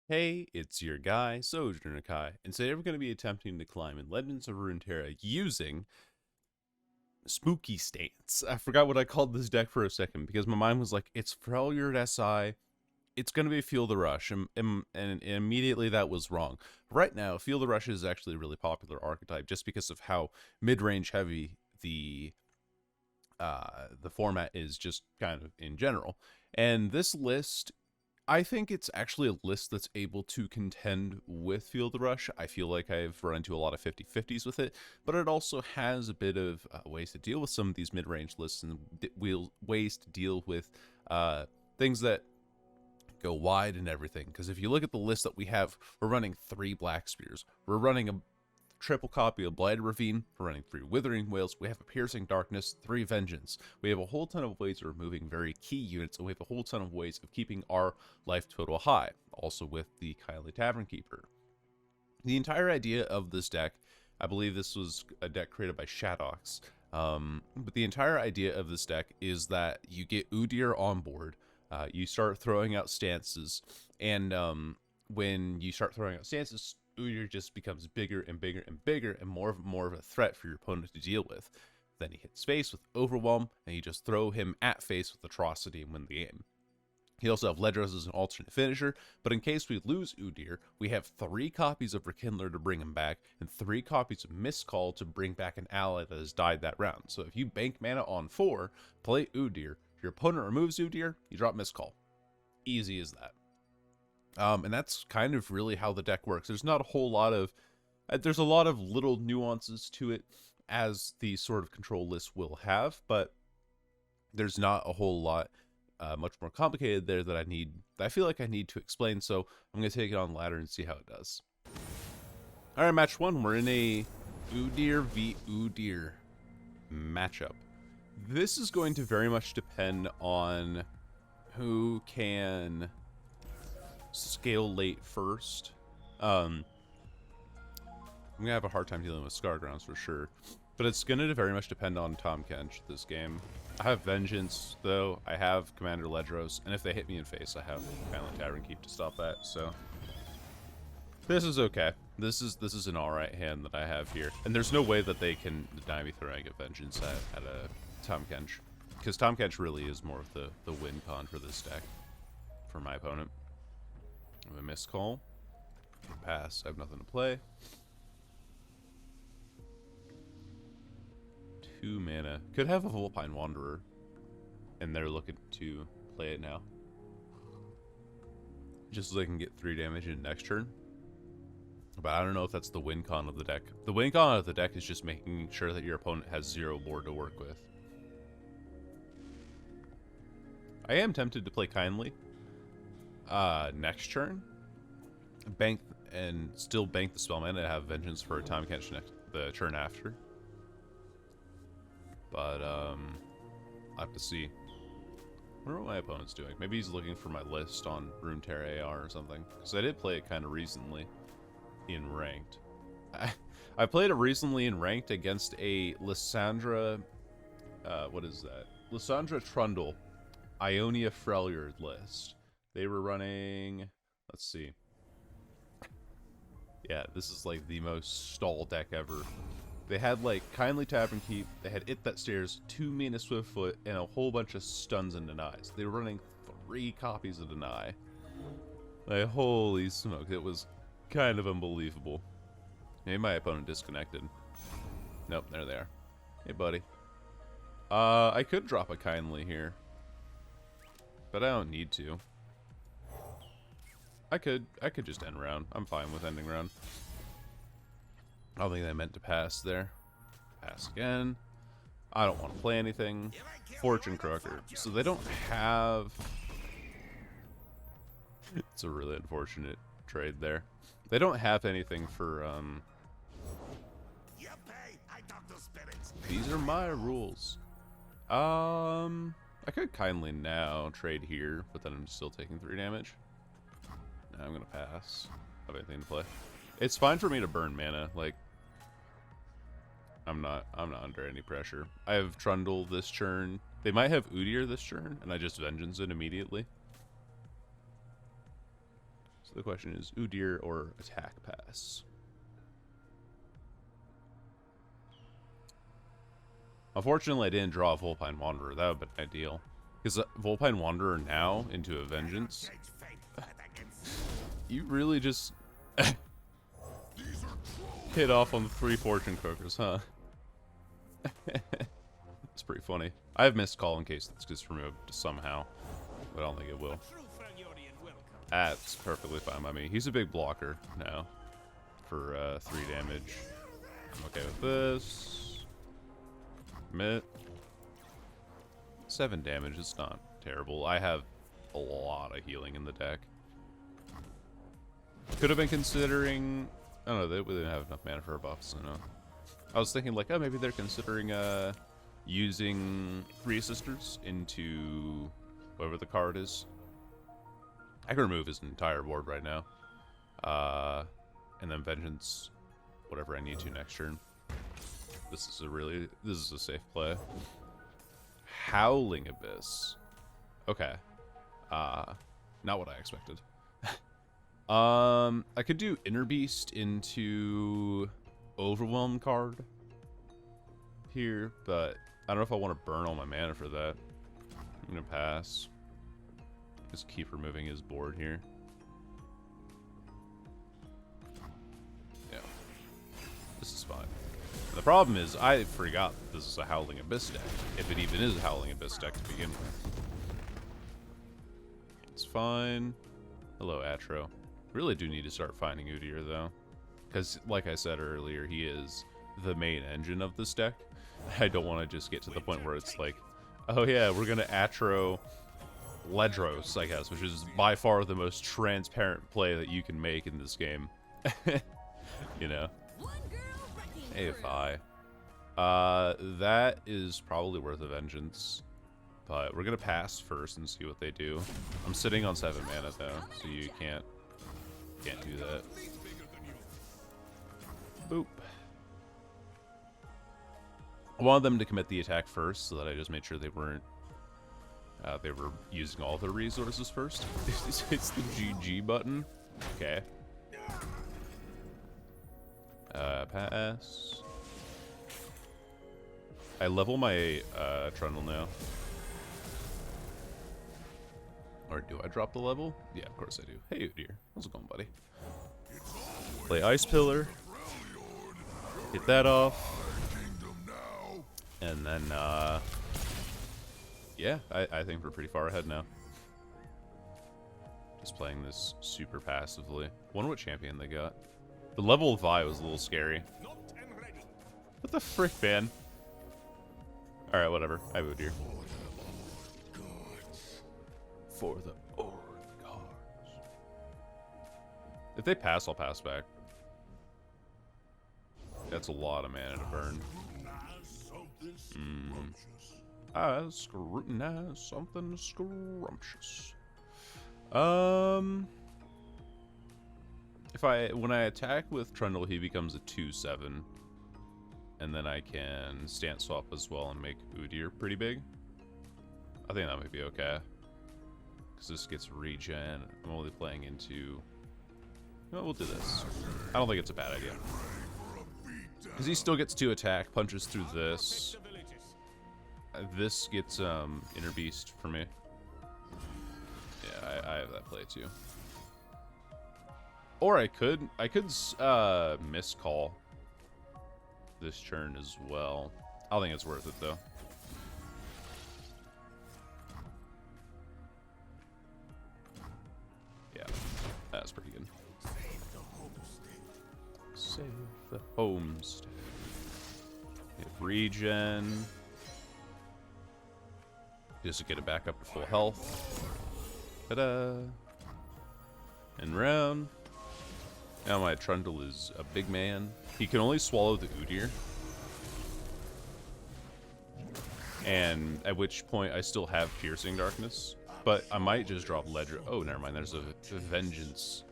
Hey, it's your guy, Sojourner Kai, and today we're going to be attempting to climb in Legends of Runeterra using Spooky Stance. I forgot what I called this deck for a second because my mind was like, it's Freljord SI, it's going to be Feel the Rush, and immediately that was wrong. Right now, Feel the Rush is actually a really popular archetype just because of how mid-range heavy the format is just kind of in general. And this list, I think it's actually a list that's able to contend with Feel the Rush. I feel like I've run into a lot of 50-50s with it, but it also has a bit of ways to deal with some of these mid-range lists and ways to deal with things that go wide and everything. Because if you look at the list that we have, we're running 3 Black Spears. We're running a triple copy of Blighted Ravine. We're running 3 Withering Wails. We have a Piercing Darkness, 3 Vengeance. We have a whole ton of ways of removing very key units, and we have a whole ton of ways of keeping our life total high, also with the Kindly Tavern Keeper. The entire idea of this deck, I believe this was a deck created by Shadox, but the entire idea of this deck is that you get Udyr on board, you start throwing out stances, and when you start throwing out stances, Udyr just becomes bigger and bigger and bigger and more of a threat for your opponent to deal with. Then he hits face with Overwhelm, and you just throw him at face with Atrocity and win the game. You also have Ledros as an alternate finisher, but in case we lose Udyr, we have 3 copies of Rekindler to bring him back, and 3 copies of Mistcall to bring back an ally that has died that round. So if you bank mana on 4, play Udyr, your opponent removes Udyr, you drop Mistcall. Easy as that. And that's kind of really how the deck works. There's not a whole lot of... there's a lot of little nuances to it, as the sort of control list will have, but there's not a whole lot much more complicated there that I feel like I need to explain, so I'm going to take it on ladder and see how it does. Alright, match 1, we're in a Udyr v Udyr matchup. This is going to very much depend on who can scale late first. I'm going to have a hard time dealing with Scargrounds for sure, but it's going to very much depend on Tahm Kench this game. I have Vengeance, though. I have Commander Ledros, and if they hit me in face, I have Kindly Tavern Keep to stop that, so... This is okay. This is an alright hand that I have here. And there's no way that they can deny me throwing a Vengeance at a Tahm Kench. Because Tahm Kench really is more of the win con for this deck. For my opponent. I have a Mistcall. Pass. I have nothing to play. 2 mana. Could have a Vulpine Wanderer. And they're looking to play it now. Just so they can get 3 damage in next turn. But I don't know if that's the win con of the deck. The win con of the deck is just making sure that your opponent has 0 board to work with. I am tempted to play Kindly. Next turn. Bank and still bank the spell mana and have Vengeance for a Tahm Kench the turn after. But, I'll have to see. I wonder what my opponent's doing. Maybe he's looking for my list on Runeterra AR or something. Because I did play it kind of recently in Ranked. I played it recently in Ranked against a Lysandra... what is that? Lysandra Trundle Ionia Freljord list. They were running... Let's see. Yeah, this is like the most stall deck ever. They had like Kindly Tavern Keep, they had It That Stares, 2 mana Swiftfoot, and a whole bunch of stuns and denies. They were running 3 copies of Deny. Like, holy smoke, it was kind of unbelievable. Maybe my opponent disconnected. Nope, there they are. Hey, buddy. I could drop a Kindly here. But I don't need to. I could just end round. I'm fine with ending round. I don't think they meant to pass there. Pass again. I don't want to play anything. Fortune Croaker. So they don't have... It's a really unfortunate trade there. They don't have anything for, These are my rules. I could kindly now trade here, but then I'm still taking 3 damage. Now I'm gonna pass. Have anything to play. It's fine for me to burn mana, like I'm not under any pressure. I have Trundle this turn. They might have Udyr this turn, and I just Vengeance it immediately. So So the question is Udyr or attack pass. Unfortunately, I didn't draw a Vulpine Wanderer. That would have been ideal. Because Vulpine Wanderer now into a Vengeance. You really just hit off on the 3 Fortune Cookers, huh? It's pretty funny. I have missed call in case it's just removed somehow, but I don't think it will. That's perfectly fine by me. He's a big blocker now for 3 damage. I'm okay with this. Commit. 7 damage is not terrible. I have a lot of healing in the deck. Could have been considering... I don't know, they didn't have enough mana for a buff, so no. I was thinking like, oh, maybe they're considering using 3 Sisters into whatever the card is. I can remove his entire board right now. And then Vengeance, whatever I need to next turn. This is a safe play. Howling Abyss. Okay. Not what I expected. I could do Inner Beast into Overwhelm card here, but I don't know if I want to burn all my mana for that. I'm gonna pass. Just keep removing his board here. Yeah. This is fine. The problem is, I forgot that this is a Howling Abyss deck, if it even is a Howling Abyss deck to begin with. It's fine. Hello, Atro. Really do need to start finding Udyr, though. Because, like I said earlier, he is the main engine of this deck. I don't want to just get to the point where it's like, oh yeah, we're going to Atro Ledros, I guess, which is by far the most transparent play that you can make in this game. You know? AFI. That is probably worth a Vengeance. But we're going to pass first and see what they do. I'm sitting on 7 mana, though, so you can't do that. Boop. I wanted them to commit the attack first, so that I just made sure they weren't... they were using all their resources first. It's the GG button. Okay. Pass. I level my Trundle now. Or do I drop the level? Yeah, of course I do. Hey, Udyr. How's it going, buddy? Play Ice Pillar. Hit that off. And then, yeah, I think we're pretty far ahead now. Just playing this super passively. Wonder what champion they got. The level of Vi was a little scary. What the frick, man? Alright, whatever. I have Udyr. For the Ord gods. If they pass, I'll pass back. That's a lot of mana to burn. I scrutinize something scrumptious. When I attack with Trundle, he becomes a 2/7. And then I can stance swap as well and make Udyr pretty big. I think that might be okay. Because this gets regen. I'm only playing into... No, we'll do this. I don't think it's a bad idea. Because he still gets 2 attack, punches through this. This gets Inner Beast for me. Yeah, I have that play too. Or I could miscall this turn as well. I think it's worth it though. Yeah, that's pretty good. Save the homestead. Get regen. Just to get it back up to full health. Ta-da! And round. Now my Trundle is a big man. He can only swallow the Udyr. And at which point I still have Piercing Darkness. But I might just drop Ledger. Oh, never mind. There's a Vengeance.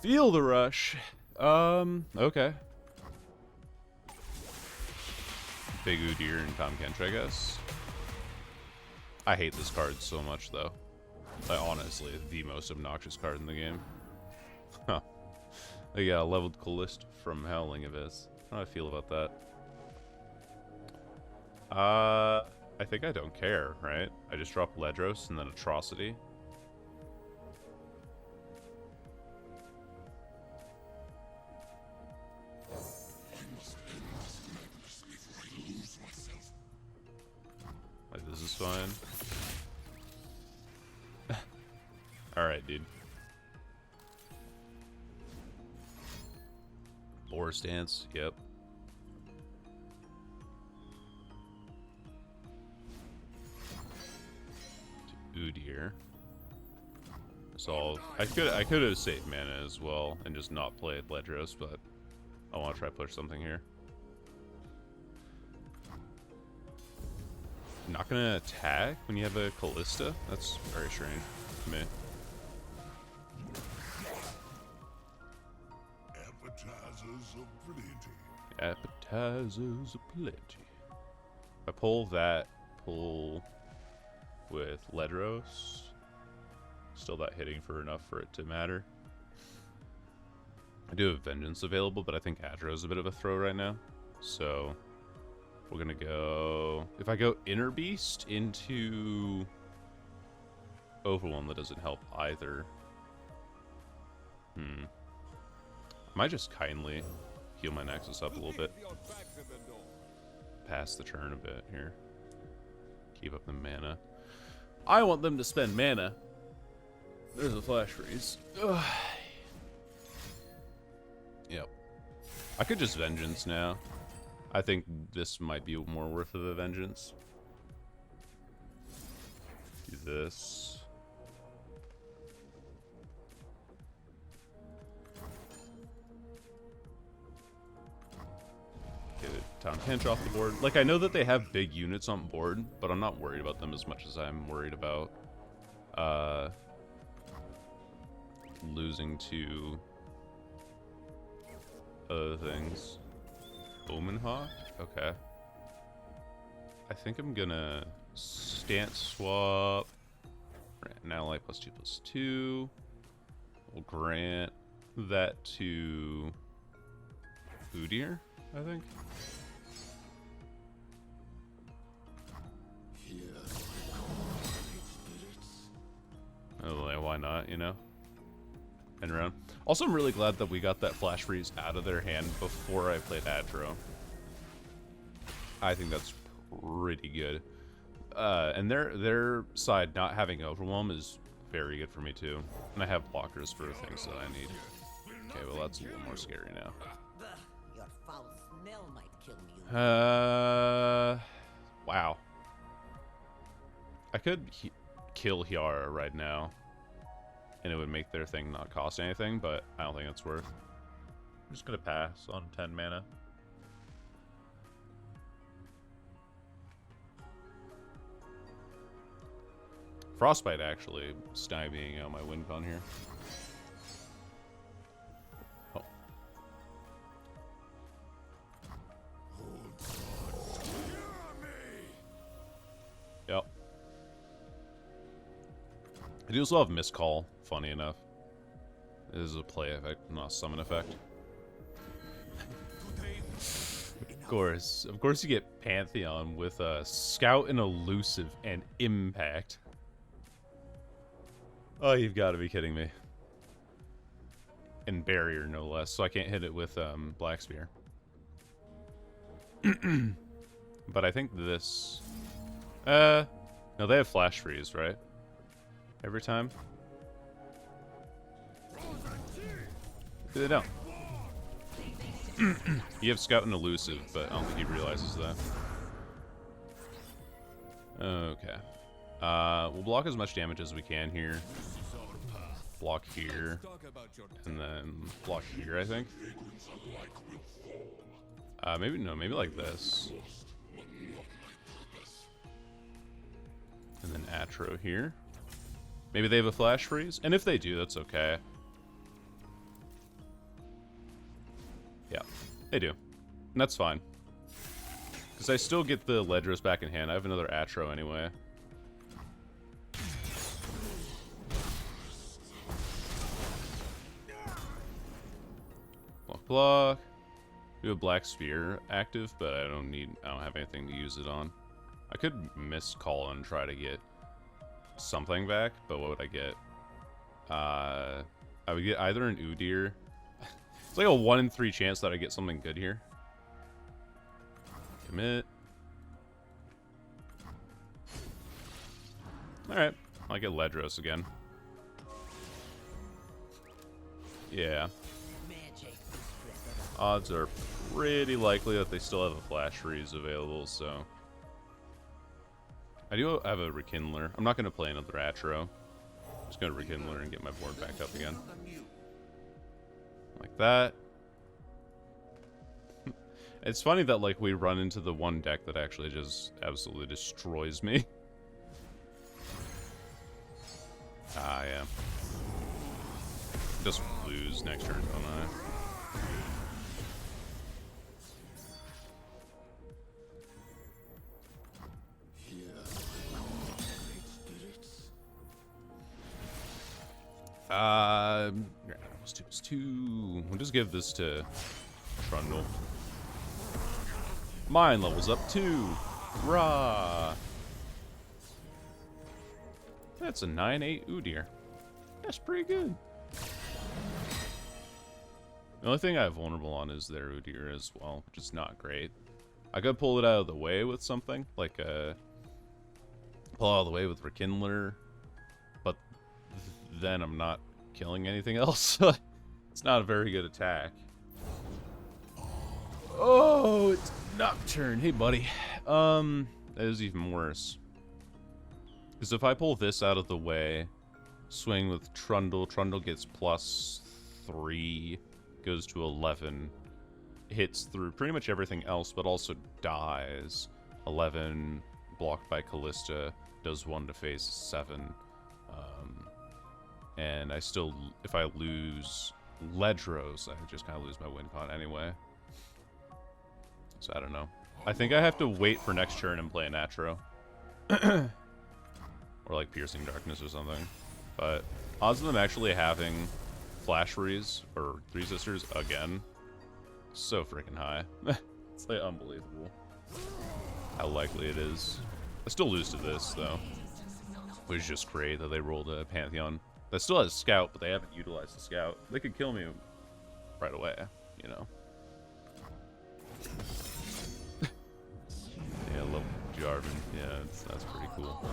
Feel the rush. Okay. Big Udyr and Tom Kench, I guess. I hate this card so much, though. Like, honestly, the most obnoxious card in the game. Huh. They got a leveled Callista from Howling Abyss. How do I feel about that? I think I don't care, right? I just drop Ledros and then Atrocity. Like, this is fine. Alright, dude. Boar stance, yep. Udyr. So I could have saved mana as well and just not played Ledros, but I want to try push something here. Not gonna attack when you have a Callista? That's very strange to me. Appetizers of plenty. Appetizers aplenty. If I pull that, pull with Ledros. Still not hitting for enough for it to matter. I do have Vengeance available, but I think Adro is a bit of a throw right now. So we're gonna go. If I go Inner Beast into Overwhelm, that doesn't help either. I might just kindly heal my Nexus up a little bit. Pass the turn a bit here. Keep up the mana. I want them to spend mana. There's a flash freeze. Ugh. Yep. I could just Vengeance now. I think this might be more worth of a Vengeance. Do this. Get a Town Pinch off the board. Like, I know that they have big units on board, but I'm not worried about them as much as I'm worried about losing to other things. Omen Hawk? Okay. I think I'm gonna stance swap. Now light +2/+2. We'll grant that to Udyr, I think. Oh, yeah, why not, you know? And around. Also, I'm really glad that we got that flash freeze out of their hand before I played Adro. I think that's pretty good. And their side not having Overwhelm is very good for me too. And I have blockers for things that I need. Okay, well that's a little more scary now. Your foul smell might kill me. Wow. I could kill Hiara right now, and it would make their thing not cost anything, but I don't think it's worth. I'm just gonna pass on 10 mana. Frostbite actually stymieing out my win con here. Oh. Yep. I do also have Miscall, funny enough. This is a play effect, not a summon effect. Of course you get Pantheon with Scout and Elusive and Impact. Oh, you've got to be kidding me. And Barrier, no less, so I can't hit it with Black Spear. But I think this... no, they have Flash Freeze, right? Every time? They don't. You have Scout and Elusive, but I don't think he realizes that. Okay. We'll block as much damage as we can here. Block here. And then block here, I think. Maybe, no, maybe like this. And then Atro here. Maybe they have a Flash Freeze? And if they do, that's okay. Yeah, they do. And that's fine. Because I still get the Ledros back in hand. I have another Atro anyway. block. Do a black sphere active, but I don't have anything to use it on. I could miss call and try to get something back, but what would I get? I would get either an Udyr. It's like a 1 in 3 chance that I get something good here. Commit. Alright, I'll get Ledros again. Yeah. Odds are pretty likely that they still have a flash freeze available, so... I do have a Rekindler. I'm not going to play another Atro. I'm just going to Rekindler and get my board back up again. Like that. It's funny that, like, we run into the one deck that actually just absolutely destroys me. Ah, yeah. Just lose next turn, don't I? What's two? We'll just give this to Trundle. Mine levels up 2. Rah! That's a 9/8 Udyr. That's pretty good. The only thing I have vulnerable on is their Udyr as well, which is not great. I could pull it out of the way with something, like pull out of the way with Rekindler, but then I'm not killing anything else. It's not a very good attack. Oh, it's Nocturne. Hey, buddy. That is even worse. Because if I pull this out of the way, swing with Trundle, Trundle gets +3, goes to 11, hits through pretty much everything else, but also dies. 11, blocked by Callista, does 1 to phase 7. And I still, if I lose Ledros, I just kind of lose my win con anyway. So I don't know. I think I have to wait for next turn and play an Atro. Or like Piercing Darkness or something. But odds of them actually having Flash Freeze or Three Sisters again, so freaking high. It's like unbelievable how likely it is. I still lose to this though, which is just great that they rolled a Pantheon that still has Scout, but they haven't utilized the Scout. They could kill me right away, you know. Yeah, love Jarvan. Yeah, that's pretty cool.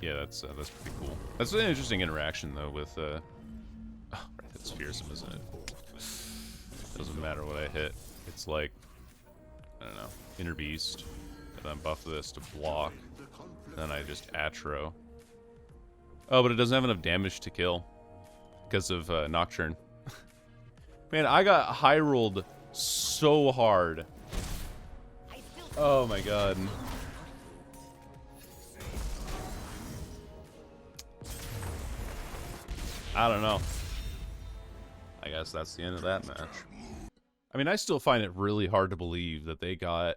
Yeah, that's pretty cool. That's an interesting interaction though with oh, right, that's fearsome, isn't it? Doesn't matter what I hit. It's like, I don't know, Inner Beast, and then buff this to block. Then I just Atro. Oh, but it doesn't have enough damage to kill because of Nocturne. Man, I got high rolled so hard. Oh my god. I don't know. I guess that's the end of that match. I mean, I still find it really hard to believe that they got...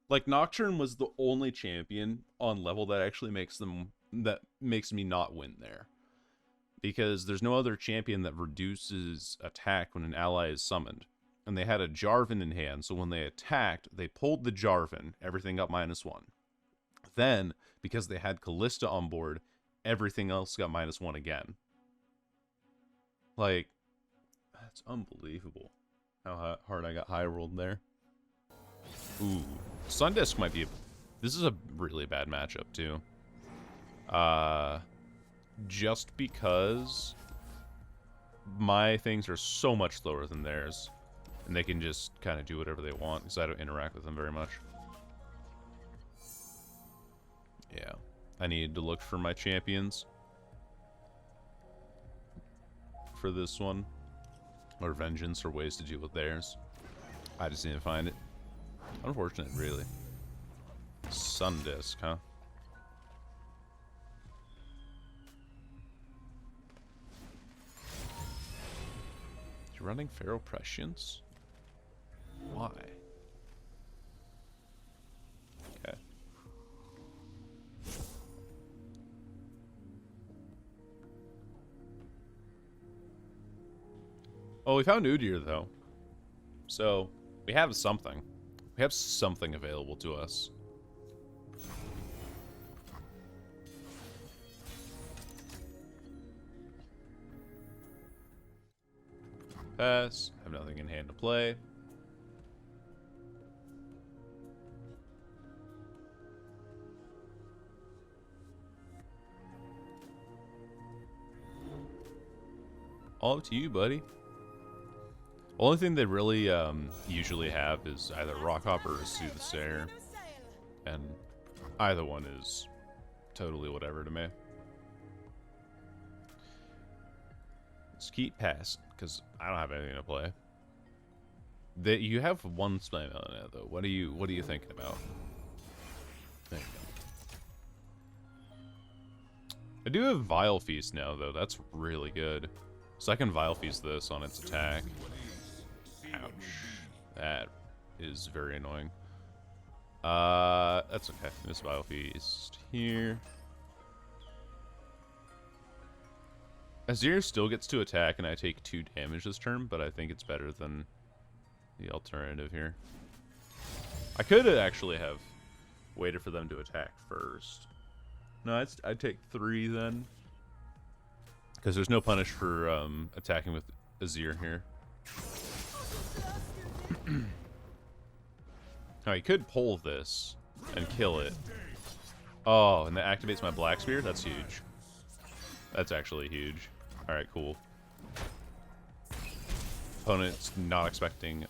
Like, Nocturne was the only champion on level that actually makes me not win there. Because there's no other champion that reduces attack when an ally is summoned. And they had a Jarvan in hand, so when they attacked, they pulled the Jarvan, everything got -1. Then, because they had Callista on board, everything else got -1 again. Like, that's unbelievable how hard I got high rolled there. Ooh, Sundisk might be this is a really bad matchup too. Just because my things are so much slower than theirs, and they can just kind of do whatever they want because I don't interact with them very much. Yeah, I need to look for my champions for this one, or Vengeance, or ways to deal with theirs. I just need to find it. Unfortunate, really. Sundisk, huh? You're running Feral Prescience? Why? Okay. Oh, we found Udyr, though. So, we have something. We have something available to us. Pass. Have nothing in hand to play. All up to you, buddy. Only thing they really usually have is either Rockhopper or Soothsayer, and either one is totally whatever to me. Let's keep passing, because I don't have anything to play. You have one spell on it though. What are you thinking about? There you go. I do have Vile Feast now though. That's really good. So I can Vile Feast this on its attack. Ouch. That is very annoying. That's okay. This Vile Feast here. Azir still gets to attack and I take 2 damage this turn, but I think it's better than the alternative here. I could actually have waited for them to attack first. No, I'd take 3 then. Because there's no punish for attacking with Azir here. Now, he could pull this and kill it. Oh, and that activates my Black Spear? That's huge. That's actually huge. Alright, cool. Opponent's not expecting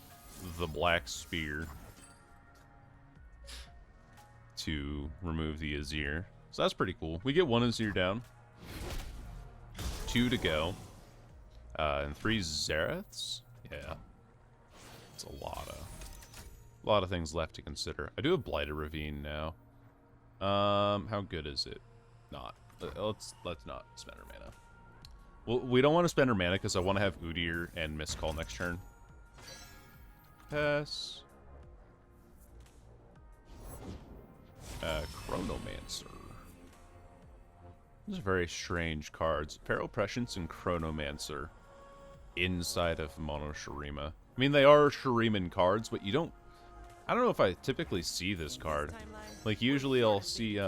the Black Spear to remove the Azir. So that's pretty cool. We get 1 Azir down. 2 to go. And 3 Zareths? Yeah. It's a lot of things left to consider. I do have Blighted Ravine now. How good is it? Not. Let's not spend our mana. Well, we don't want to spend our mana because I want to have Udyr and Mistcall next turn. Pass. Chronomancer. These are very strange cards. Pharaoh Prescience and Chronomancer inside of Mono Shurima. I mean, they are Shuriman cards, but you don't... I don't know if I typically see this card. Like, usually I'll see,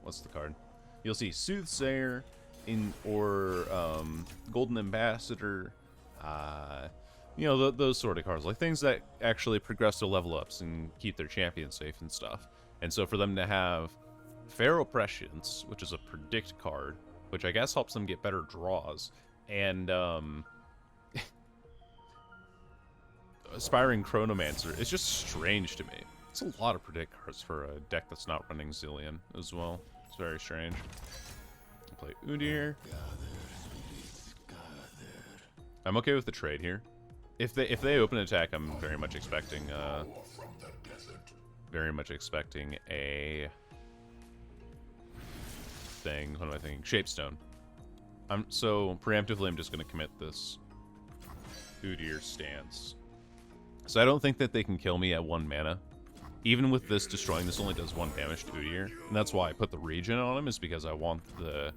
what's the card? You'll see Soothsayer or Golden Ambassador, you know, those sort of cards. Like, things that actually progress to level ups and keep their champion safe and stuff. And so for them to have Pharaoh Prescience, which is a predict card, which I guess helps them get better draws, and Aspiring Chronomancer, it's just strange to me. It's a lot of predict cards for a deck that's not running Zillion as well. It's very strange. I'll play Udyr. I'm okay with the trade here. If they open attack, I'm very much expecting a thing. What am I thinking? Shapestone. So preemptively I'm just gonna commit this Udyr stance. So I don't think that they can kill me at 1 mana. Even with this destroying, this only does 1 damage to Udyr. And that's why I put the regen on him, is because I want the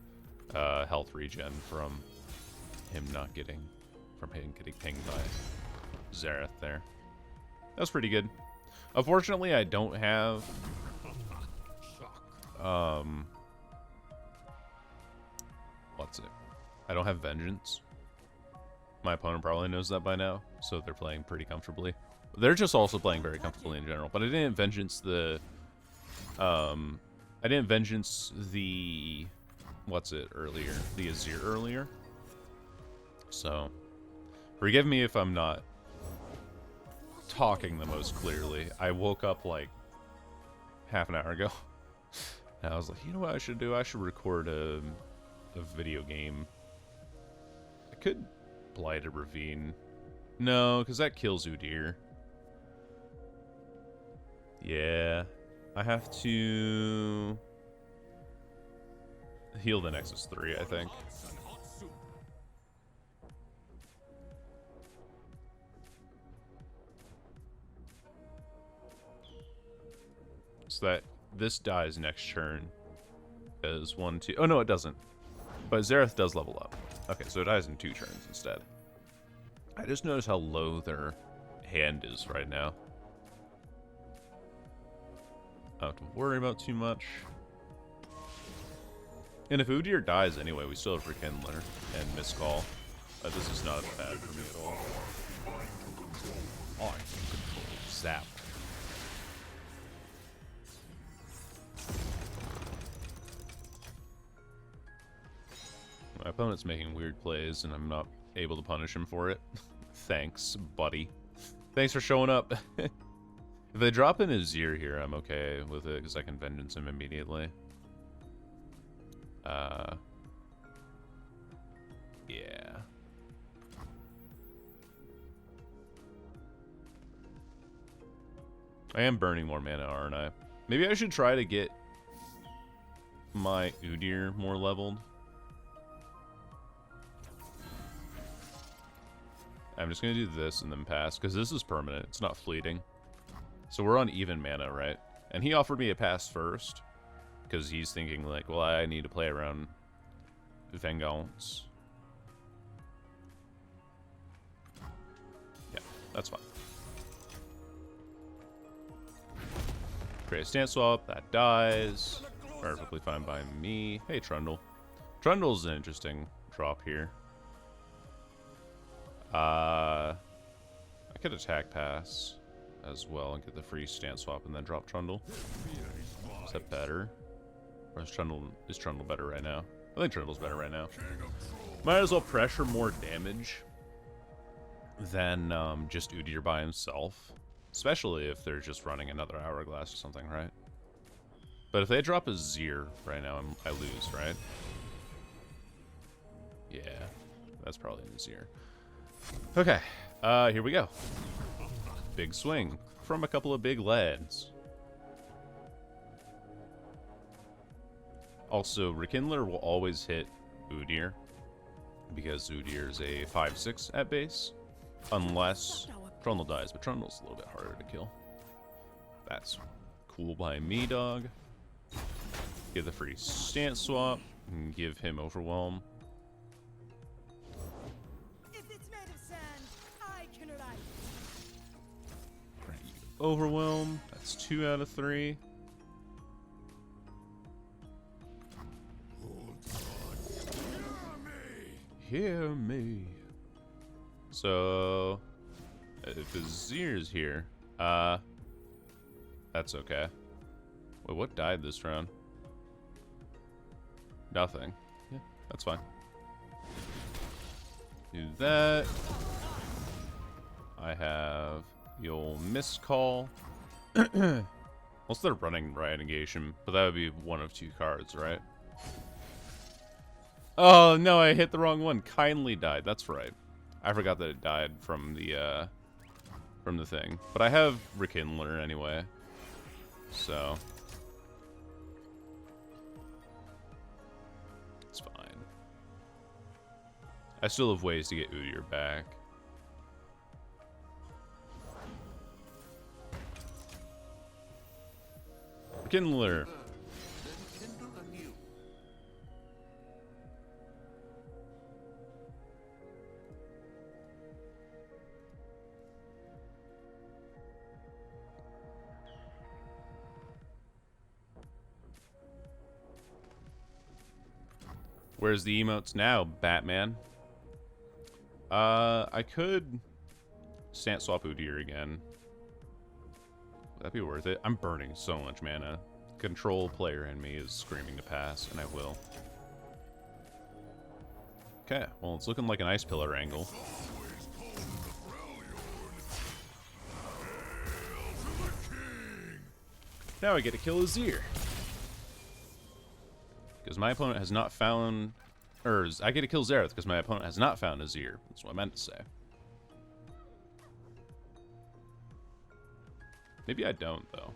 health regen from him getting pinged by Zareth there. That was pretty good. Unfortunately, I don't have what's it? I don't have Vengeance. My opponent probably knows that by now, so they're playing pretty comfortably. They're just also playing very comfortably in general, but I didn't Vengeance the what's it earlier? The Azir earlier. So forgive me if I'm not talking the most clearly. I woke up like half an hour ago. And I was like, you know what I should do? I should record a video game. I could Blighted Ravine. No, because that kills Udyr. Yeah. I have to heal the Nexus 3, I think. So that this dies next turn. Because 1, 2... Oh, no, it doesn't. But Xerath does level up. Okay, so it dies in 2 turns instead. I just noticed how low their hand is right now. I don't have to worry about too much. And if Udyr dies anyway, we still have Rekindler and Miscall. This is not bad for me at all. Alright, control. Zap. My opponent's making weird plays, and I'm not able to punish him for it. Thanks, buddy. Thanks for showing up. If they drop in Udyr here, I'm okay with it, because I can Vengeance him immediately. Yeah. I am burning more mana, aren't I? Maybe I should try to get my Udyr more leveled. I'm just going to do this and then pass, because this is permanent. It's not fleeting. So we're on even mana, right? And he offered me a pass first, because he's thinking, like, well, I need to play around Vengeance. Yeah, that's fine. Create a stance swap, that dies. Perfectly fine by me. Hey, Trundle. Trundle's an interesting drop here. I could attack pass as well and get the free stance swap and then drop Trundle. Is that better? Or is Trundle better right now? I think Trundle's better right now. Might as well pressure more damage than just Udyr by himself. Especially if they're just running another Hourglass or something, right? But if they drop a Zir right now, I lose, right? Yeah, that's probably an Zir. Okay, here we go. Big swing from a couple of big lads. Also, Rekindler will always hit Udyr, because Udyr is a 5/6 at base, unless Trundle dies, but Trundle's a little bit harder to kill. That's cool by me, dog. Give the free stance swap, and give him Overwhelm. Overwhelm. That's 2 out of 3. Hear me. So, if the Zir's here, that's okay. Wait, what died this round? Nothing. Yeah, that's fine. Do that. I have the old Miscall. Unless they're running Riot Negation, but that would be one of 2 cards, right? Oh no, I hit the wrong one. Kindly died. That's right. I forgot that it died from the thing. But I have Rekindler anyway, so it's fine. I still have ways to get Udyr back. Rekindler. Where's the emotes now, Batman? I could stance swap Udyr again. Would that be worth it? I'm burning so much mana. Control player in me is screaming to pass, and I will. Okay, well, it's looking like an Ice Pillar angle. Now I get to kill Udyr. Because my opponent has not found... Or, I get to kill Xerath because my opponent has not found Udyr. That's what I meant to say. Maybe I don't, though.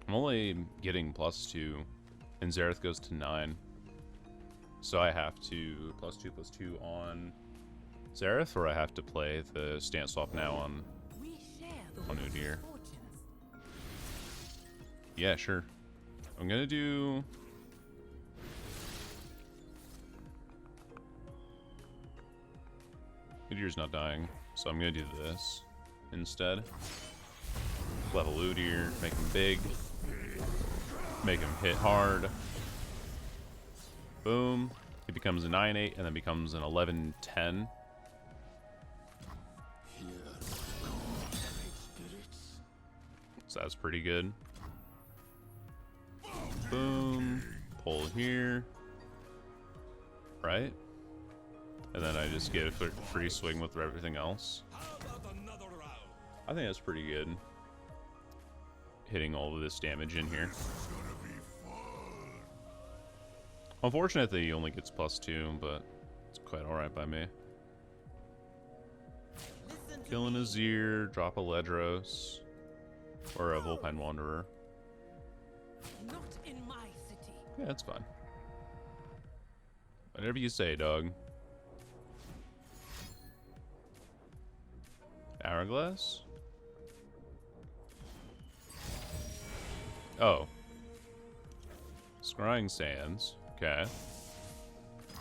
I'm only getting +2, and Xerath goes to 9. So I have to +2/+2 on Xerath, or I have to play the stance swap now on Udyr. Yeah, sure. I'm gonna do... Udyr's not dying, so I'm gonna do this instead. Level Udyr, make him big, make him hit hard. Boom. He becomes a 9-8 and then becomes an 11-10. So that's pretty good. Boom. Pull here. Right? And then I just get a free swing with everything else. I think that's pretty good. Hitting all of this damage in here. Unfortunately, he only gets +2, but it's quite alright by me. Kill an Azir, drop a Ledros. Or a Vulpine Wanderer. Not in my city. Yeah, that's fine. Whatever you say, dog. Hourglass? Oh. Scrying Sands. Okay.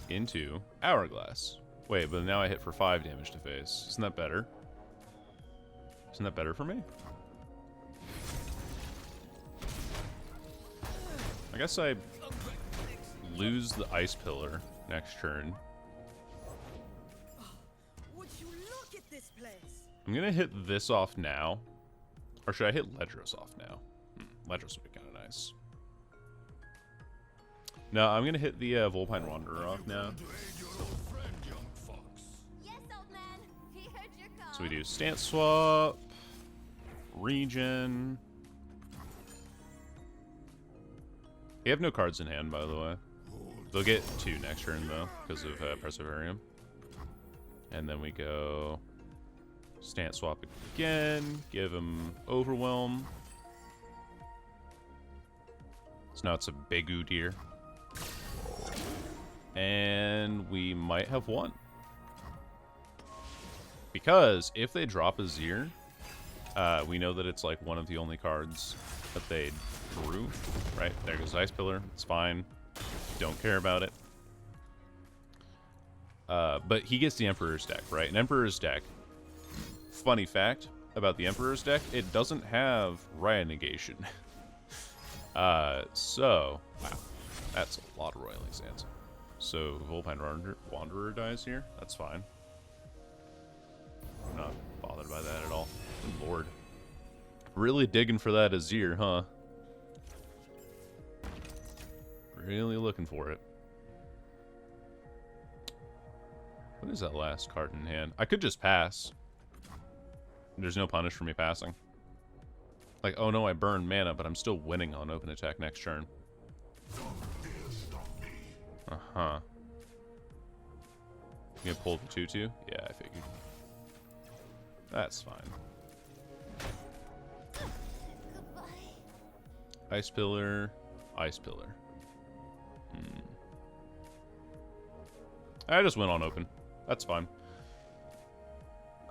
Into Hourglass. Wait, but now I hit for 5 damage to face. Isn't that better? Isn't that better for me? I guess I lose the Ice Pillar next turn. Would you look at this place? I'm gonna hit this off now. Or should I hit Ledros off now? Ledros would be kind of nice. No, I'm gonna hit the Vulpine Wanderer off now. Yes, old man. He heard your call. So we do stance swap, regen. They have no cards in hand, by the way. They'll get 2 next turn, though, because of Perseverium. And then we go stance swap again, give him Overwhelm. So now it's a big Udyr. And we might have won. Because if they drop a Azir, we know that it's like one of the only cards that they drew. Right, there goes Ice Pillar. It's fine. Don't care about it. But he gets the Emperor's deck, right? An Emperor's deck. Funny fact about the Emperor's deck, it doesn't have Riot Negation. So, wow. That's a lot of Roiling Sands. So, Vulpine Wanderer dies here. That's fine. I'm not bothered by that at all. Good lord. Really digging for that Azir, huh? Really looking for it. What is that last card in hand? I could just pass. There's no punish for me passing. Like, oh no, I burned mana, but I'm still winning on open attack next turn. Uh-huh. You gonna pull the 2-2? Yeah, I figured. That's fine. Goodbye. Ice Pillar. Ice Pillar. I just went on open. That's fine.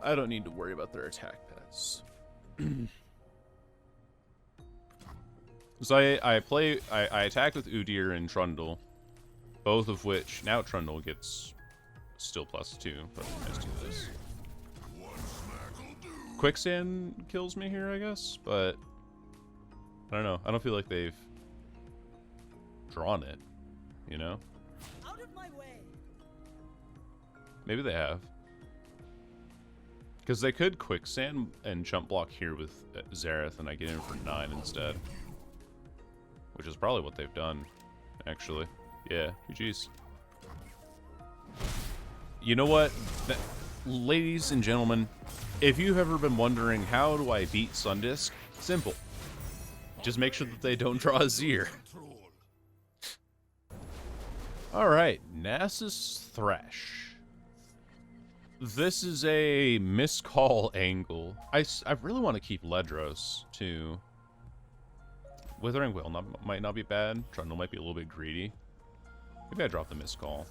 I don't need to worry about their attack paths. So I attack with Udyr and Trundle, both of which now Trundle gets still +2, but let's do this. Quicksand kills me here, I guess, but I don't know. I don't feel like they've drawn it, you know? Out of my way. Maybe they have. Because they could Quicksand and jump block here with Zareth, and I get in for 9 instead. Which is probably what they've done, actually. Yeah, GG's. You know what? Ladies and gentlemen, if you've ever been wondering how do I beat Sundisk, simple. Just make sure that they don't draw a Azir. Alright, Nasus Thresh. This is a miscall angle. I really want to keep Ledros, too. Withering Wail might not be bad. Trundle might be a little bit greedy. Maybe I drop the miscall.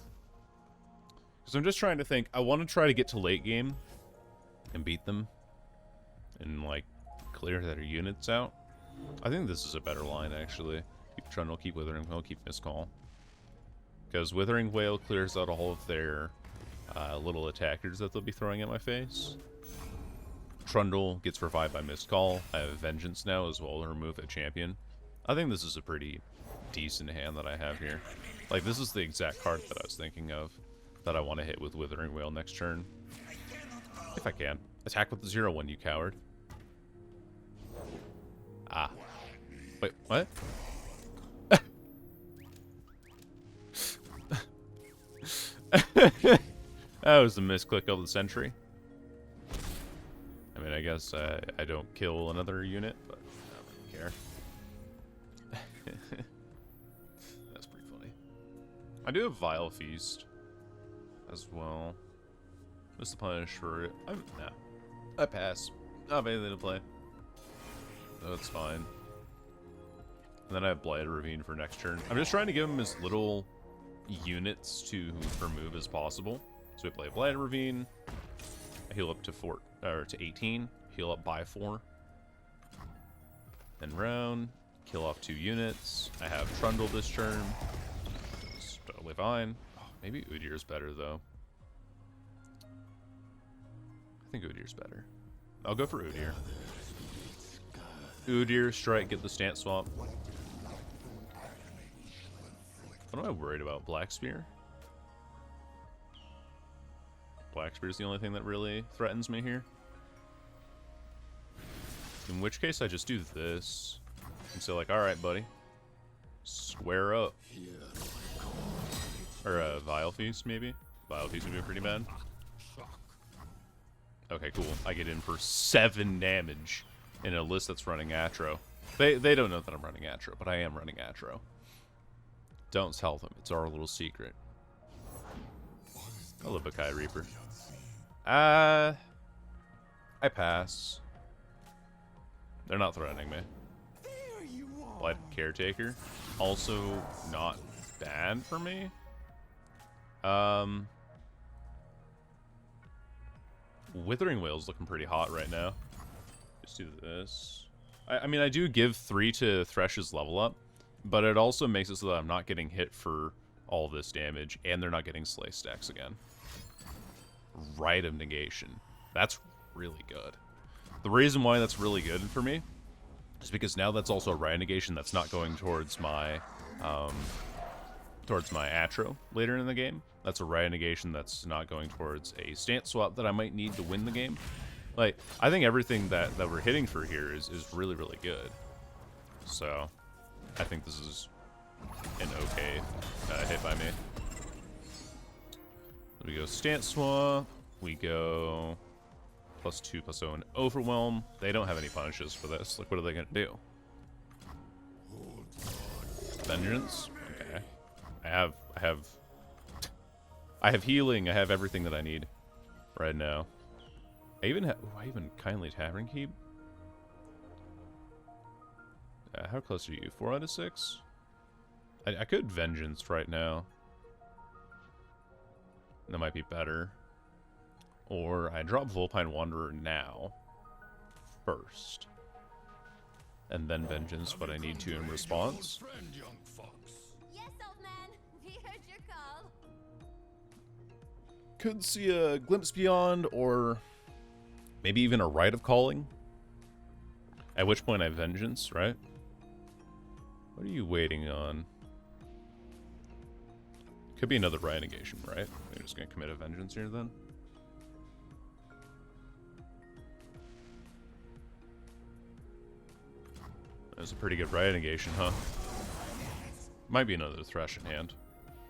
Because I'm just trying to think. I want to try to get to late game and beat them. And, like, clear their units out. I think this is a better line, actually. Keep Trundle, keep Withering Wail, keep miscall. Because Withering Wail clears out all of their little attackers that they'll be throwing at my face. Trundle gets revived by Missed Call. I have Vengeance now as well to remove a champion. I think this is a pretty decent hand that I have here. Like, this is the exact card that I was thinking of that I want to hit with Withering Wail next turn. If I can. Attack with the 0/1, you coward. Ah. Wait, what? That was a misclick of the century. I mean, I guess I don't kill another unit, but I don't care. That's pretty funny. I do have Vile Feast as well. What's the punish for it? Nah. I pass. I have anything to play. That's fine. And then I have Blighted Ravine for next turn. I'm just trying to give him as little units to remove as possible. So we play Blighted Ravine. I heal up to 18. Heal up by 4. Then round. Kill off 2 units. I have Trundle this turn. It's totally fine. Oh, maybe Udyr's better though. I think Udyr's better. I'll go for Udyr. Udyr, strike, get the stance swap. What am I worried about? Black Spear? Black Spear is the only thing that really threatens me here. In which case, I just do this. And say, like, alright, buddy. Square up. Or a Vile Feast, maybe? Vile Feast would be pretty bad. Okay, cool. I get in for 7 damage in a list that's running Atro. They don't know that I'm running Atro, but I am running Atro. Don't tell them. It's our little secret. Hello, Bakai Reaper. I pass. They're not threatening me. Blighted Caretaker. Also not bad for me. Withering Wail's looking pretty hot right now. Just do this. I mean, I do give 3 to Thresh's level up, but it also makes it so that I'm not getting hit for all this damage, and they're not getting Slay stacks again. Rite of Negation. That's really good. The reason why that's really good for me is because now that's also a Rite of Negation that's not going towards my Atro later in the game. That's a Rite of Negation that's not going towards a stance swap that I might need to win the game. Like, I think everything that we're hitting for here is really, really good. So, I think this is an okay hit by me. We go stance swap. We go +2/+0 and overwhelm. They don't have any punishes for this. Like, what are they gonna do? Vengeance. Okay. I have healing. I have everything that I need right now. I even Kindly Tavern Keep. How close are you? 4 out of 6? I could Vengeance right now. That might be better. Or I drop Vulpine Wanderer now. First. And then Vengeance, but I need to in response. Yes, old man. We heard your call. Could see a Glimpse Beyond, or maybe even a Rite of Calling. At which point I have Vengeance, right? What are you waiting on? Could be another Rite Negation, right? We're just gonna commit a Vengeance here then. That's a pretty good Rite Negation, huh? Might be another Thresh in hand.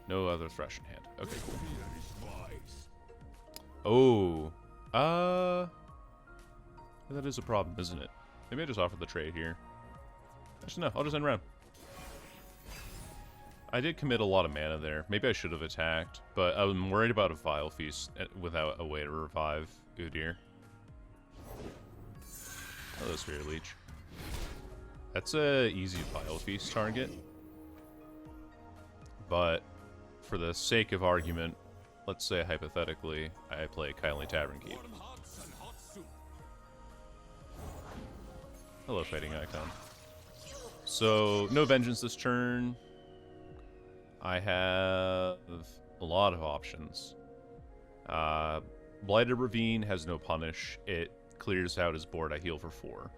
No other Thresh in hand. Okay, cool. Oh. That is a problem, isn't it? Maybe I just offer the trade here. Actually, no. I'll just end round. I did commit a lot of mana there. Maybe I should have attacked, but I'm worried about a Vile Feast without a way to revive Udyr. Hello, Spirit Leech. That's a easy Vile Feast target. But for the sake of argument, let's say hypothetically, I play Kindly Tavern Keep. Hello, Fighting Icon. So, no Vengeance this turn. I have a lot of options. Blighted Ravine has no punish. It clears out his board. I heal for 4.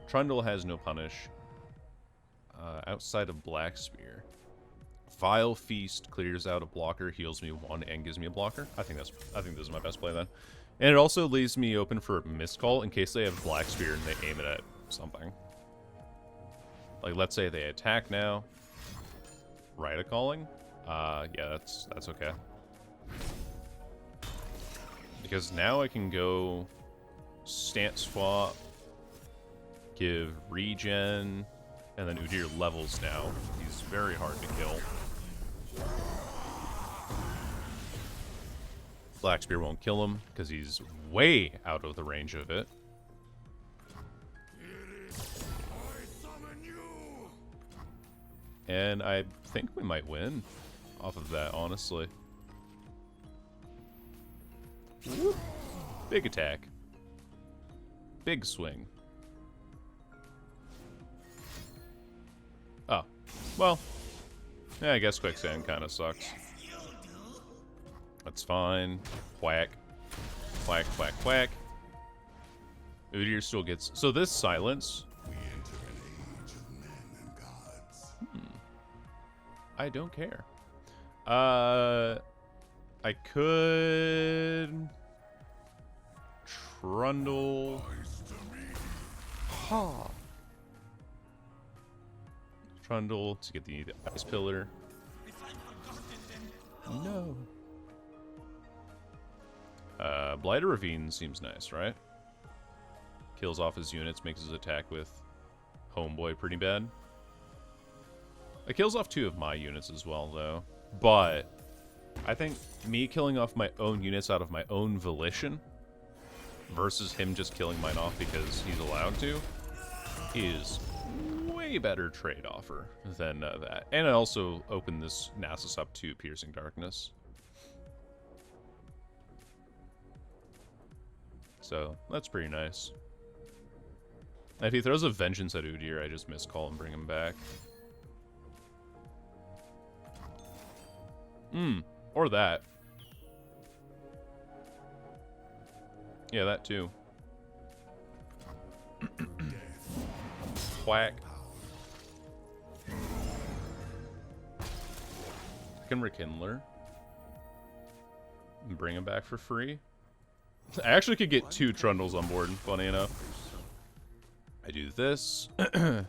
Trundle has no punish. Outside of Black Spear. Vile Feast clears out a blocker, heals me 1, and gives me a blocker. I think this is my best play then. And it also leaves me open for Miscall in case they have Black Spear and they aim it at something. Like, let's say they attack now. Rite of Calling? Yeah, that's okay. Because now I can go Stance Swap, give regen, and then Udyr levels now. He's very hard to kill. Black Spear won't kill him because he's way out of the range of it. And I think we might win off of that, honestly. Whoop. Big attack. Big swing. Oh. Well. Yeah, I guess Quicksand kind of sucks. That's fine. Whack. Whack, whack, whack. Udyr still gets... So this silence... We enter an age of men and gods. I don't care. I could... Trundle... Ha! Trundle to get the Ice Pillar. No. Blighted Ravine seems nice, right? Kills off his units, makes his attack with Homeboy pretty bad. It kills off 2 of my units as well, though. But I think me killing off my own units out of my own volition versus him just killing mine off because he's allowed to is way better trade offer than that. And I also opened this Nasus up to Piercing Darkness. So, that's pretty nice. If he throws a Vengeance at Udyr, I just miscall and bring him back. Or that. Yeah, that too. Whack. I can Rekindler. And bring him back for free. I actually could get 2 Trundles on board, funny enough. I do this. And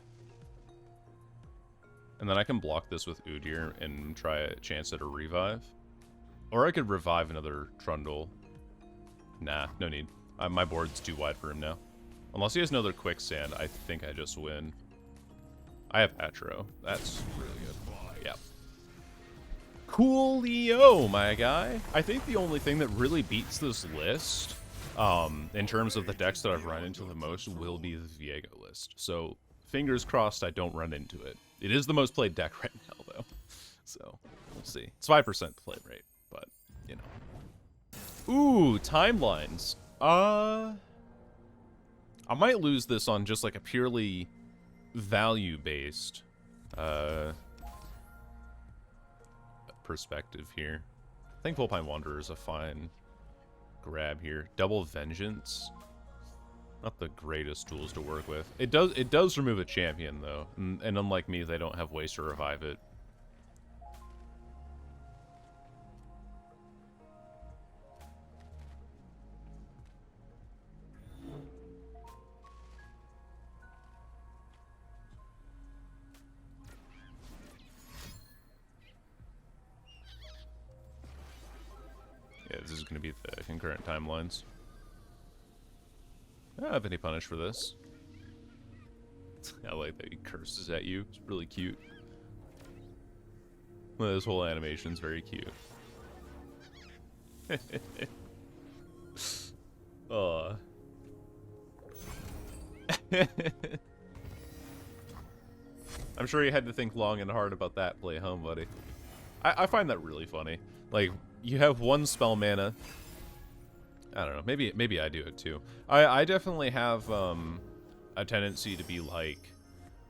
then I can block this with Udyr and try a chance at a revive. Or I could revive another Trundle. Nah, no need. My board's too wide for him now. Unless he has another Quicksand, I think I just win. I have Atro. That's really good. Yeah. Coolio, my guy. I think the only thing that really beats this list, in terms of the decks that I've run into the most, will be the Viego list. So, fingers crossed I don't run into it. It is the most played deck right now, though. So, we'll see. It's 5% play rate, but, you know. Ooh, timelines. I might lose this on just like a purely value-based perspective here. I think Volpine Wanderer is a fine grab here. Double Vengeance. Not the greatest tools to work with. It does remove a champion though, and unlike me, they don't have ways to revive it. Yeah, this is going to be the concurrent timelines. I don't have any punish for this. I like that he curses at you. It's really cute. Well, this whole animation's very cute. Aw. I'm sure you had to think long and hard about that play, huh, buddy? I find that really funny. Like, you have 1 spell mana. I don't know. Maybe I do it too. I definitely have a tendency to be like,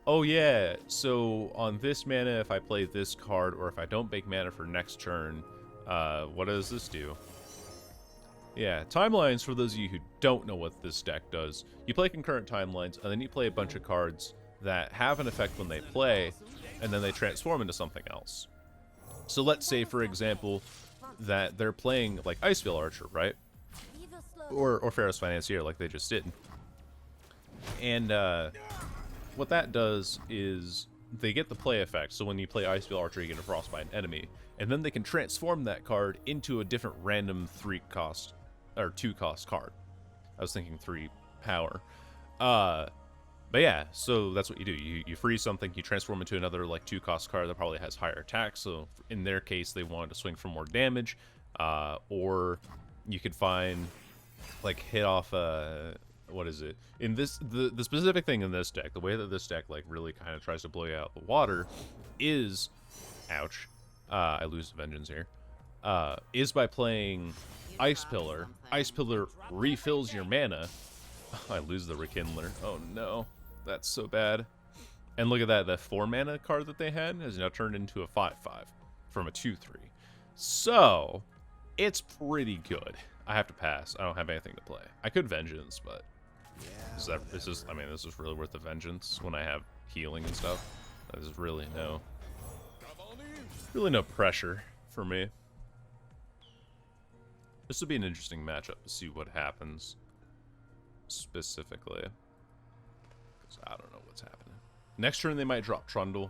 oh yeah, so on this mana, if I play this card, or if I don't make mana for next turn, what does this do? Yeah, timelines, for those of you who don't know what this deck does, you play concurrent timelines, and then you play a bunch of cards that have an effect when they play, and then they transform into something else. So let's say, for example, that they're playing, like, Icefield Archer, right? Or Pharaoh's Financier, like they just did. And what that does is they get the play effect. So when you play Icefield Archer, you get a Frostbite enemy, and then they can transform that card into a different random 3-cost or 2-cost card. I was thinking 3 power. But yeah, so that's what you do. You freeze something, you transform into another like 2-cost card that probably has higher attack. So in their case, they wanted to swing for more damage, or you could find like hit off what is it? In this the specific thing in this deck, the way that this deck like really kind of tries to blow you out the water is, ouch, I lose Vengeance here. Is by playing Ice Pillar. Ice Pillar refills your mana. I lose the Rekindler. Oh no, that's so bad. And look at that, the 4 mana card that they had has now turned into a 5/5 from a 2/3. So it's pretty good. I have to pass. I don't have anything to play. I could Vengeance, but this is really worth the Vengeance when I have healing and stuff. There's really no pressure for me. This would be an interesting matchup to see what happens specifically, because I don't know what's happening. Next turn they might drop Trundle,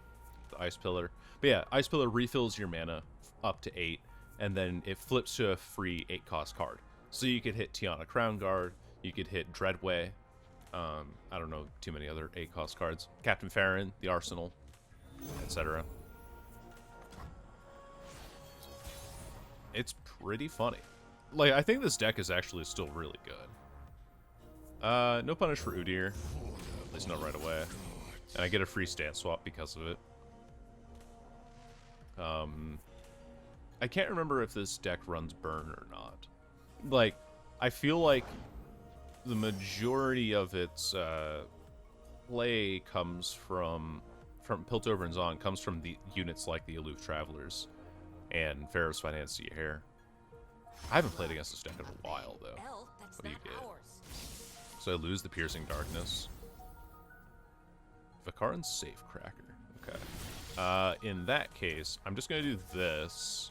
the Ice Pillar. But yeah, Ice Pillar refills your mana up to 8, and then it flips to a free 8-cost card. So you could hit Tiana Crown Guard, you could hit Dreadway. I don't know too many other 8-cost cards. Captain Farron, the Arsenal, etc. It's pretty funny. Like, I think this deck is actually still really good. No punish for Udyr, at least not right away. And I get a free stance swap because of it. I can't remember if this deck runs burn or not. Like, I feel like the majority of its play comes from Piltover and Zon, comes from the units like the Aloof Travelers and Pharaoh's Financier. I haven't played against this deck in a while, though. What do you get? So I lose the Piercing Darkness. Vakaran's Safecracker. Okay. In that case, I'm just going to do this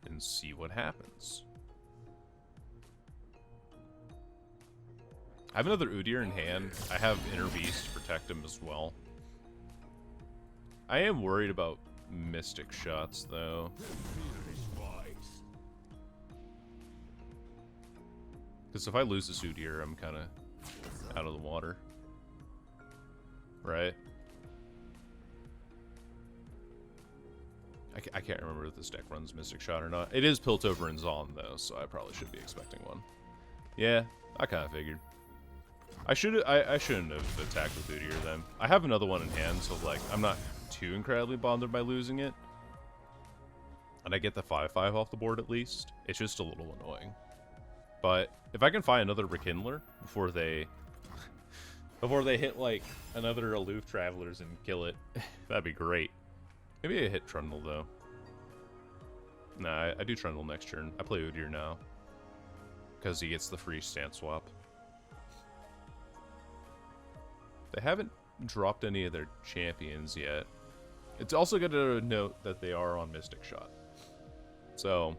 and see what happens. I have another Udyr in hand. I have Inner-Beast to protect him as well. I am worried about Mystic Shots, though. Because if I lose this Udyr, I'm kind of out of the water. Right? I can't remember if this deck runs Mystic Shot or not. It is Piltover and Zon, though, so I probably should be expecting one. Yeah, I kind of figured. I shouldn't have attacked with Udyr then. I have another one in hand, so like I'm not too incredibly bothered by losing it. And I get the 5/5 off the board at least. It's just a little annoying. But if I can find another Rekindler before they hit like another Aloof Travelers and kill it, that'd be great. Maybe I hit Trundle though. Nah, I do Trundle next turn. I play Udyr now because he gets the free stance swap. They haven't dropped any of their champions yet. It's also good to note that they are on Mystic Shot. So,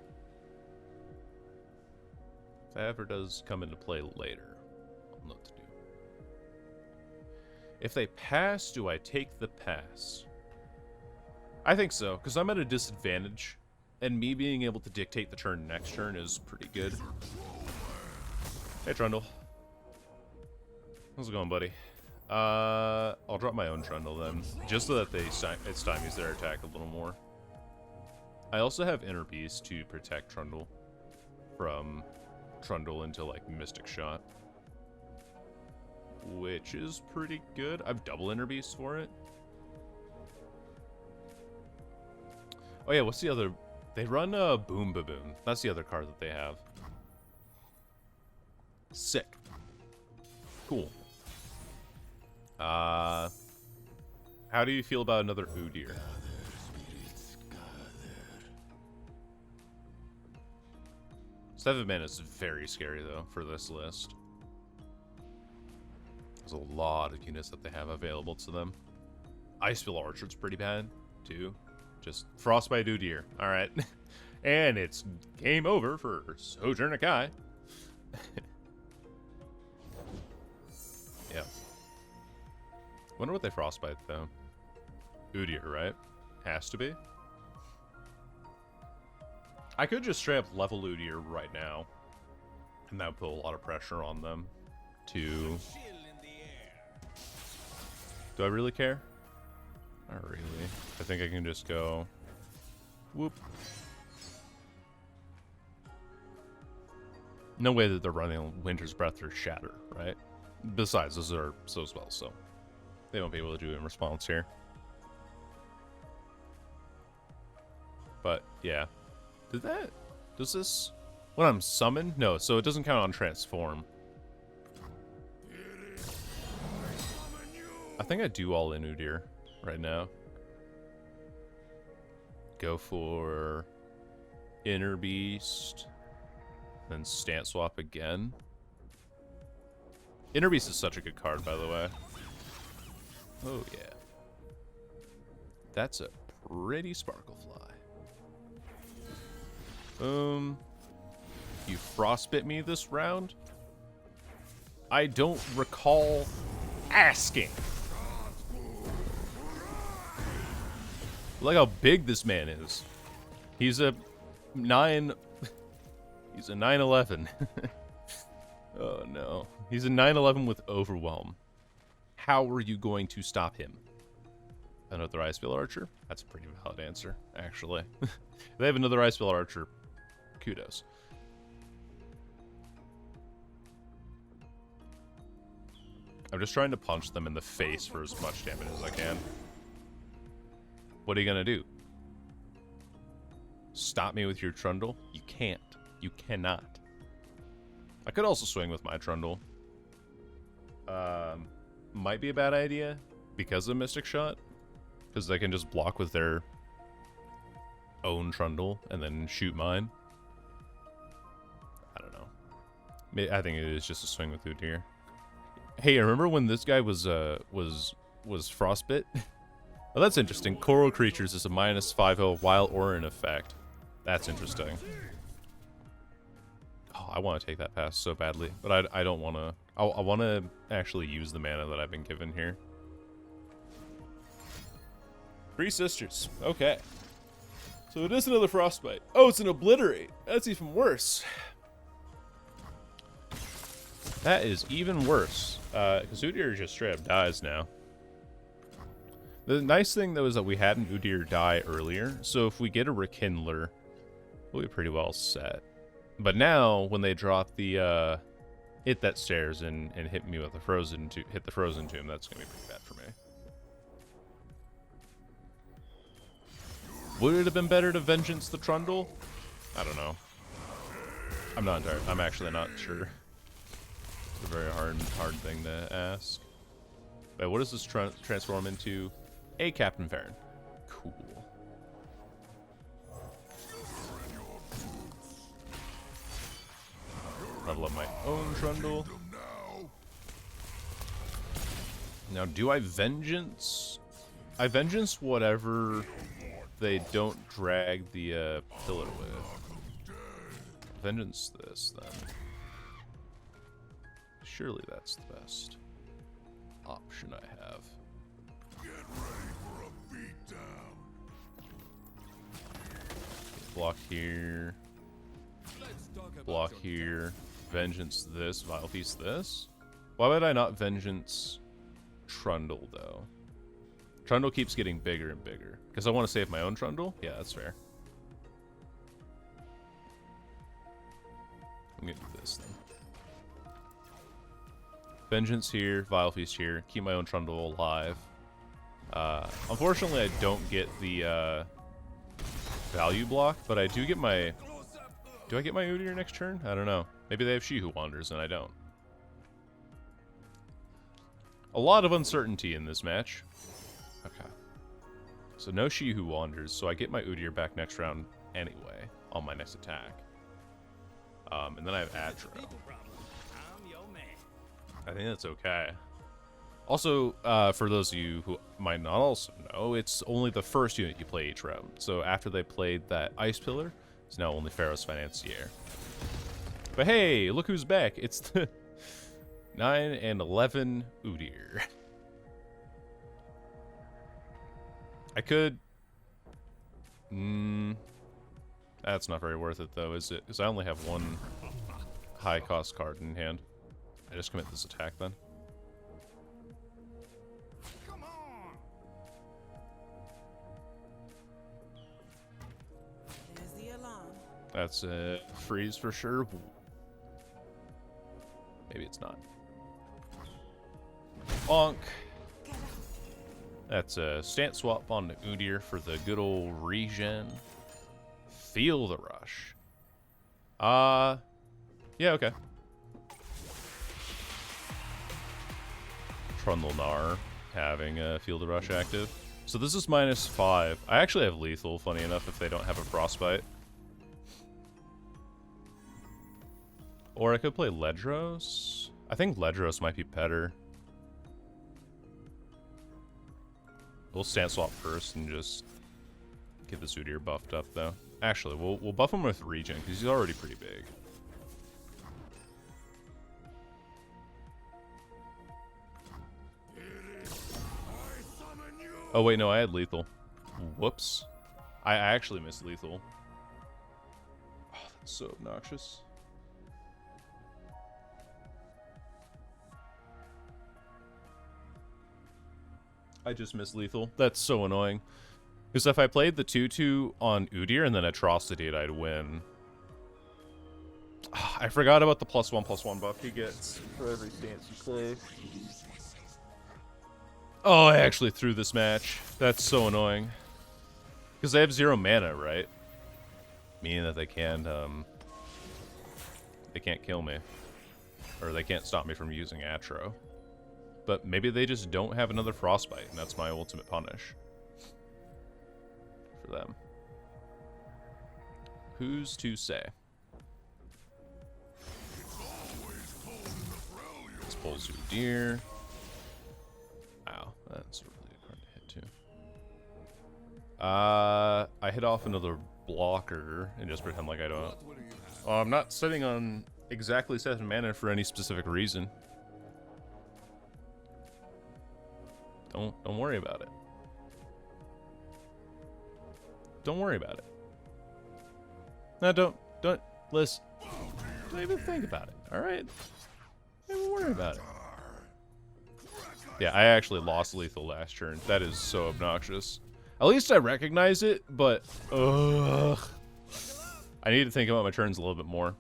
if that ever does come into play later, I'll know what to do. If they pass, do I take the pass? I think so, because I'm at a disadvantage, and me being able to dictate the turn next turn is pretty good. Hey, Trundle. How's it going, buddy? I'll drop my own Trundle then, just so that it's stymies their attack a little more. I also have Inner-Beast to protect Trundle from Trundle into like Mystic Shot, which is pretty good. I have double Inner-Beast for it. Oh yeah, what's the other? They run Boom Baboon. That's the other card that they have. Sick. Cool. How do you feel about another Udyr? 7 mana is very scary, though, for this list. There's a lot of units that they have available to them. Icefield Archer's pretty bad, too. Just Frostbite Udyr. Alright. And it's game over for Sojourner Kai. Yeah. Wonder what they Frostbite, though. Udyr, right? Has to be. I could just straight up level Udyr right now. And that would put a lot of pressure on them to... Do I really care? Not really. I think I can just go... Whoop. No way that they're running Winter's Breath or Shatter, right? Besides, those are so spells, so they won't be able to do it in response here. But, yeah. Does this... When I'm summoned? No, so it doesn't count on transform. I think I do all in Udyr right now. Go for Inner-beast. Then stance swap again. Inner-beast is such a good card, by the way. Oh, yeah. That's a pretty Sparklefly. You frostbit me this round? I don't recall asking. Look how big this man is. He's a 9... He's a 9/11. Oh no. He's a 9/11 with Overwhelm. How are you going to stop him? Another Icefield Archer? That's a pretty valid answer, actually. If they have another Icefield Archer, kudos. I'm just trying to punch them in the face for as much damage as I can. What are you gonna do? Stop me with your Trundle? You can't. You cannot. I could also swing with my Trundle. Might be a bad idea because of Mystic Shot. Because they can just block with their own Trundle and then shoot mine. I don't know. I think it is just a swing with Udyr. Hey, remember when this guy was Frostbit? Oh, that's interesting. Coral Creatures is a -5/0 while Orin effect. That's interesting. Oh, I want to take that pass so badly, but I don't want to. I want to actually use the mana that I've been given here. 3 sisters. Okay. So it is another Frostbite. Oh, it's an Obliterate. That's even worse. That is even worse. Because Udyr just straight up dies now. The nice thing, though, is that we had an Udyr die earlier. So if we get a Rekindler, we'll be pretty well set. But now, when they drop the, hit that stairs and hit me with the frozen tomb, that's going to be pretty bad for me. Would it have been better to Vengeance the Trundle? I don't know. I'm actually not sure. It's a very hard thing to ask. Wait, what does this transform into? A Captain Farron. Cool. Level up my own Trundle. Now, do I Vengeance? I Vengeance whatever they don't drag the pillar with. Vengeance this, then. Surely that's the best option I have. Get ready for a beatdown. Block here. Block here. Vengeance this. Vile Feast this. Why would I not Vengeance Trundle, though? Trundle keeps getting bigger and bigger. Because I want to save my own Trundle? Yeah, that's fair. I'm going to do this thing. Vengeance here. Vile Feast here. Keep my own Trundle alive. Unfortunately, I don't get the value block, but I do get my... Do I get my Udyr next turn? I don't know. Maybe they have She Who Wanders and I don't. A lot of uncertainty in this match. Okay. So no She Who Wanders, so I get my Udyr back next round anyway on my next attack. And then I have Atro. I'm your man. I think that's okay. Also, for those of you who might not also know, it's only the first unit you play each round. So after they played that Ice Pillar, it's now only Pharaoh's Financier. But hey, look who's back. It's the 9 and 11 Udyr. I could... that's not very worth it, though, is it? Because I only have one high-cost card in hand. I just commit this attack, then. Come on. There's the alarm. That's a freeze for sure. Maybe it's not. Bonk. Get out. That's a stance swap on the Udyr for the good old regen. Feel the rush. Yeah, okay. Trundle Gnar having Feel the Rush active. So this is -5. I actually have lethal, funny enough, if they don't have a frostbite. Or I could play Ledros. I think Ledros might be better. We'll stance swap first and just get this Udyr buffed up, though. Actually, we'll buff him with regen, because he's already pretty big. Oh, wait, no, I had lethal. Whoops. I actually missed lethal. Oh, that's so obnoxious. I just missed lethal. That's so annoying. Because if I played the 2/2 on Udyr and then Atrocity, I'd win. I forgot about the +1/+1 buff he gets for every stance you play. Oh, I actually threw this match. That's so annoying. Because they have 0 mana, right? Meaning that they can't kill me. Or they can't stop me from using Atro. But maybe they just don't have another Frostbite, and that's my ultimate punish. For them. Who's to say? Let's pull Udyr. Wow, that's a really good card to hit too. I hit off another blocker and just pretend like I don't. I'm not sitting on exactly 7 mana for any specific reason. Don't worry about it. Don't worry about it. No, don't listen. Don't even think about it. All right. Don't even worry about it. Yeah, I actually lost lethal last turn. That is so obnoxious. At least I recognize it, but ugh. I need to think about my turns a little bit more.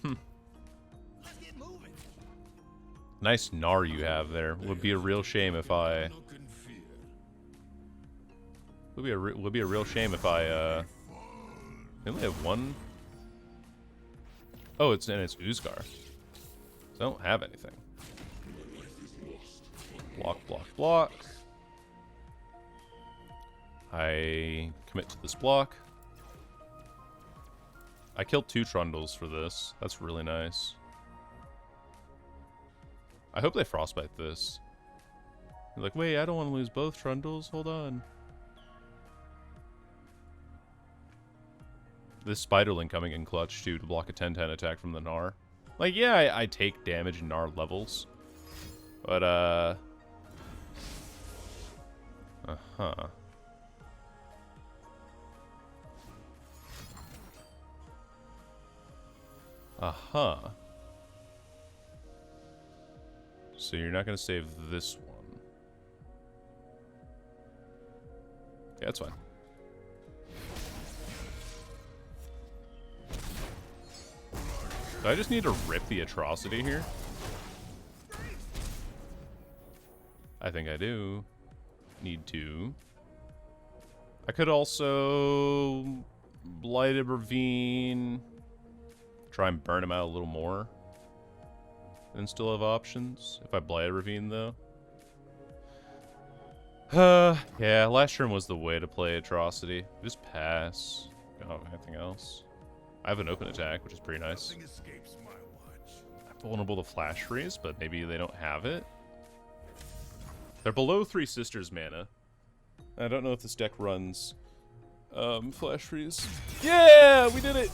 Let's get moving. Nice Gnar you have there. Would be a real shame if I. Would be a real shame if I I only have one. Oh, it's Uskar. So I don't have anything. Block, block, block. I commit to this block. I killed 2 Trundles for this. That's really nice. I hope they frostbite this. They're like, wait, I don't want to lose both Trundles. Hold on. This Spiderling coming in clutch, too, to block a 10-10 attack from the Gnar. Like, yeah, I take damage in Gnar levels. But, Uh-huh. Uh-huh. So you're not going to save this one. Yeah, that's fine. Do I just need to rip the Atrocity here? I think I do. Need to. I could also Blighted Ravine. Try and burn him out a little more. And still have options. If I Blighted Ravine, though. Yeah, last turn was the way to play Atrocity. Just pass. I don't have anything else. I have an open attack, which is pretty nice. Nothing escapes my watch. I'm vulnerable to flash freeze, but maybe they don't have it. They're below Three Sisters mana. I don't know if this deck runs flash freeze. Yeah, we did it!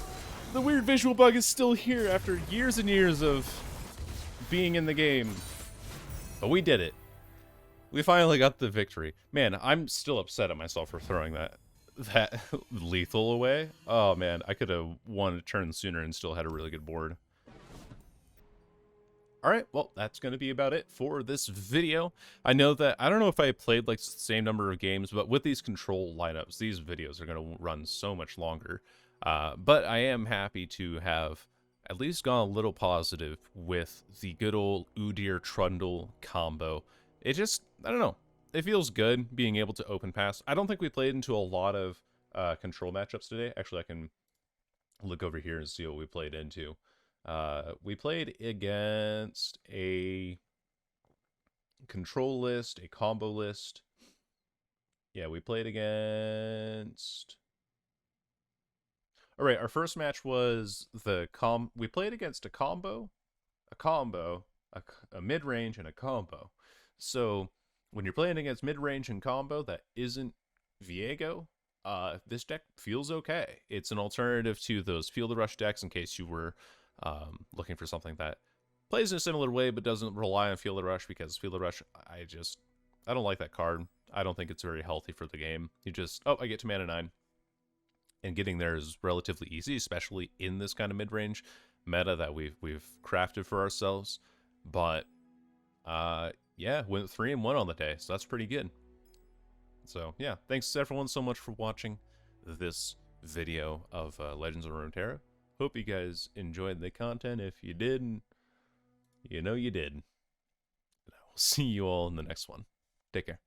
The weird visual bug is still here after years and years of being in the game. But we did it. We finally got the victory. Man, I'm still upset at myself for throwing that lethal away. Oh man, I could have won a turn sooner and still had a really good board. Alright, well, that's going to be about it for this video. I know that, I don't know if I played like the same number of games, but with these control lineups, these videos are going to run so much longer. But I am happy to have at least gone a little positive with the good old Udyr-Trundle combo. It just, I don't know, it feels good being able to open pass. I don't think we played into a lot of control matchups today. Actually, I can look over here and see what we played into. We played against a control list, a combo list. Yeah, we played against... All right, our first match was we played against a combo, a mid-range, and a combo. So when you're playing against mid-range and combo that isn't Viego, this deck feels okay. It's an alternative to those Field of Rush decks in case you were looking for something that plays in a similar way but doesn't rely on Field of Rush, because Field of Rush, I don't like that card. I don't think it's very healthy for the game. You just, I get to mana 9. And getting there is relatively easy, especially in this kind of mid-range meta that we've crafted for ourselves. But yeah, went 3-1 on the day, so that's pretty good. So yeah, thanks everyone so much for watching this video of Legends of Runeterra. Hope you guys enjoyed the content. If you did, you know you did. And I will see you all in the next one. Take care.